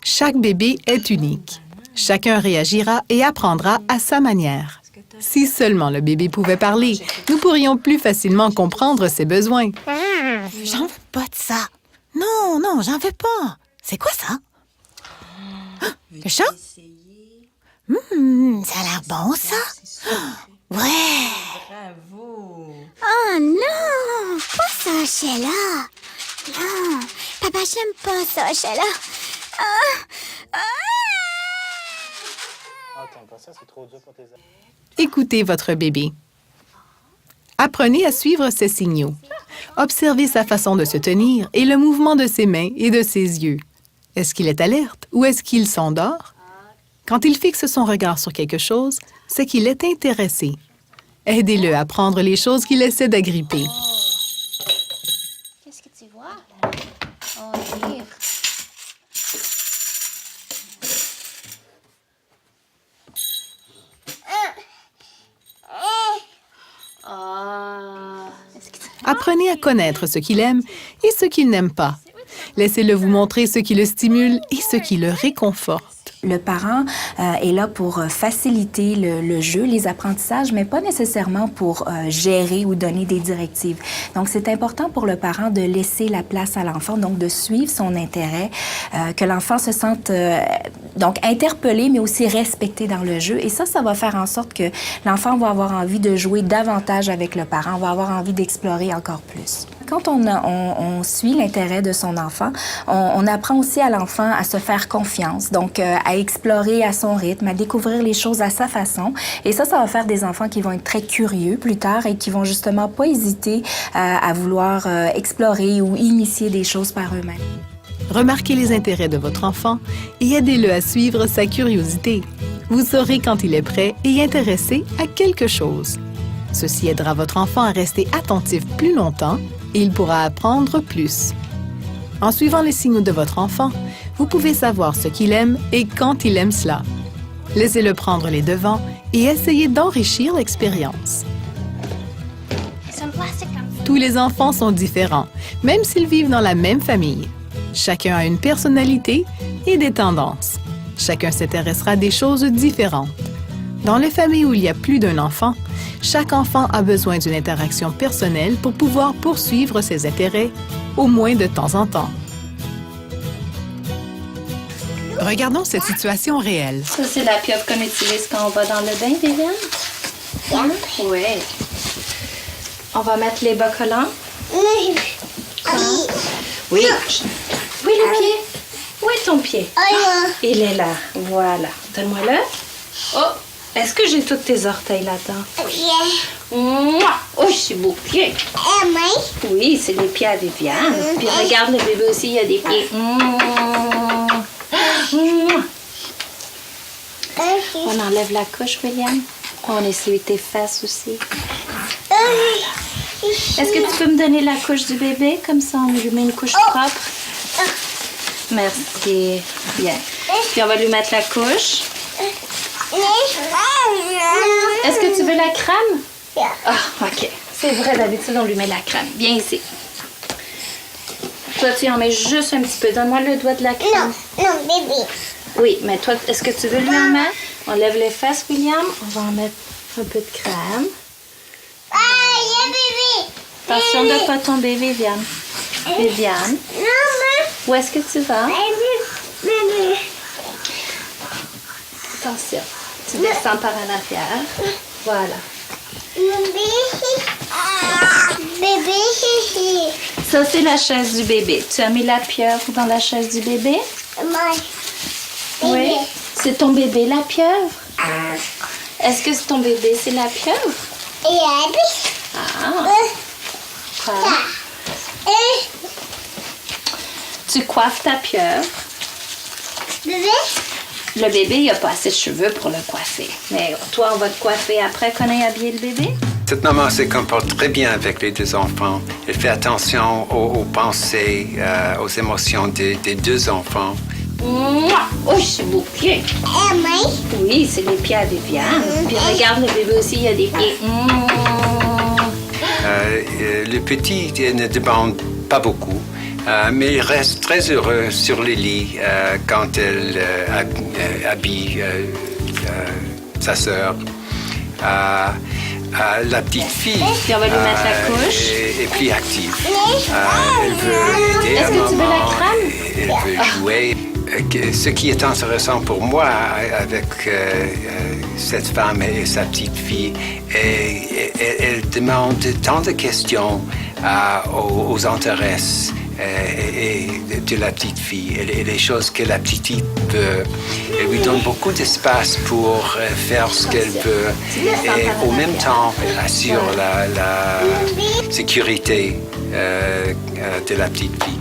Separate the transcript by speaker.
Speaker 1: Chaque bébé est unique. Chacun réagira et apprendra à sa manière. Si seulement le bébé pouvait parler, nous pourrions plus facilement comprendre ses besoins.
Speaker 2: J'en veux pas de ça. Non, non, j'en veux pas. C'est quoi ça? Le chat? Ça a l'air bon, ça. Ouais.
Speaker 3: Bravo!
Speaker 4: Oh non! Pas ça, Sheila! Non! Papa, j'aime pas ça, Sheila!
Speaker 1: Écoutez votre bébé. Apprenez à suivre ses signaux. Observez sa façon de se tenir et le mouvement de ses mains et de ses yeux. Est-ce qu'il est alerte ou est-ce qu'il s'endort? Quand il fixe son regard sur quelque chose, c'est qu'il est intéressé. Aidez-le à prendre les choses qu'il essaie d'agripper.
Speaker 4: Qu'est-ce que tu vois? Oh, livre.
Speaker 1: Apprenez à connaître ce qu'il aime et ce qu'il n'aime pas. Laissez-le vous montrer ce qui le stimule et ce qui le réconforte.
Speaker 5: Le parent est là pour faciliter le jeu, les apprentissages, mais pas nécessairement pour gérer ou donner des directives. Donc, c'est important pour le parent de laisser la place à l'enfant, donc de suivre son intérêt, que l'enfant se sente donc interpellé, mais aussi respecté dans le jeu. Et ça va faire en sorte que l'enfant va avoir envie de jouer davantage avec le parent, va avoir envie d'explorer encore plus. Quand on suit l'intérêt de son enfant, on apprend aussi à l'enfant à se faire confiance, donc à explorer à son rythme, à découvrir les choses à sa façon. Et ça va faire des enfants qui vont être très curieux plus tard et qui vont justement pas hésiter à vouloir explorer ou initier des choses par eux-mêmes.
Speaker 1: Remarquez les intérêts de votre enfant et aidez-le à suivre sa curiosité. Vous saurez quand il est prêt et intéressé à quelque chose. Ceci aidera votre enfant à rester attentif plus longtemps et il pourra apprendre plus. En suivant les signaux de votre enfant, vous pouvez savoir ce qu'il aime et quand il aime cela. Laissez-le prendre les devants et essayez d'enrichir l'expérience. Tous les enfants sont différents, même s'ils vivent dans la même famille. Chacun a une personnalité et des tendances. Chacun s'intéressera à des choses différentes. Dans les familles où il y a plus d'un enfant, chaque enfant a besoin d'une interaction personnelle pour pouvoir poursuivre ses intérêts, au moins de temps en temps. Regardons cette situation réelle.
Speaker 6: Ça, c'est la pieuvre qu'on utilise quand on va dans le bain, Viviane? Oui. On va mettre les bas collants. Oui. Oui, le pied. Où est ton pied? Il est là. Voilà. Donne-moi-le. Oh, est-ce que j'ai tous tes orteils là-dedans? Mouah! Oh, c'est beau pied. Oui, c'est les pieds à Viviane. Puis regarde, le bébé aussi, il a des pieds. On enlève la couche, William. On essuie tes fesses aussi. Voilà. Est-ce que tu peux me donner la couche du bébé? Comme ça, on lui met une couche propre. Merci. Bien. Puis on va lui mettre la couche. Est-ce que tu veux la crème? Ah, OK. C'est vrai, d'habitude, on lui met la crème. Viens ici. Toi, tu en mets juste un petit peu. Donne-moi le doigt de la crème.
Speaker 4: Non, bébé.
Speaker 6: Oui, mais toi, est-ce que tu veux lui en mettre? On lève les fesses, William. On va en mettre un peu de crème.
Speaker 4: Bébé.
Speaker 6: Attention de ne pas tomber, Viviane. Viviane, où est-ce que tu vas?
Speaker 4: Bébé.
Speaker 6: Attention. Tu descends par en arrière. Voilà.
Speaker 4: Bébé.
Speaker 6: Ça, c'est la chaise du bébé. Tu as mis la pieuvre dans la chaise du bébé? Oui. C'est ton bébé, la pieuvre? Est-ce que c'est ton bébé, c'est la pieuvre? Ah. Quoi? Tu coiffes ta pieuvre.
Speaker 4: Bébé?
Speaker 6: Le bébé, il n'a pas assez de cheveux pour le coiffer. Mais toi, on va te coiffer après qu'on ait habillé le bébé?
Speaker 7: Cette maman se comporte très bien avec les deux enfants. Elle fait attention aux pensées, aux émotions des deux enfants.
Speaker 6: Mouah! Oh, c'est beau pied. Oui, c'est les pieds à Viviane. Puis regarde, le bébé aussi, il a des pieds.
Speaker 7: Le petit ne demande pas beaucoup, Mais il reste très heureux sur le lit quand elle habille sa sœur. La petite fille
Speaker 6: Puis on va lui mettre la couche.
Speaker 7: est plus active. Elle veut aider
Speaker 6: Est-ce
Speaker 7: à
Speaker 6: que tu veux la
Speaker 7: maman,
Speaker 6: crème?
Speaker 7: elle veut jouer. Ce qui est intéressant pour moi avec cette femme et sa petite fille, elle demande tant de questions aux intérêts et de la petite fille et les choses que la petite fille veut. Elle lui donne beaucoup d'espace pour faire ce qu'elle veut et au même temps assure la sécurité de la petite fille.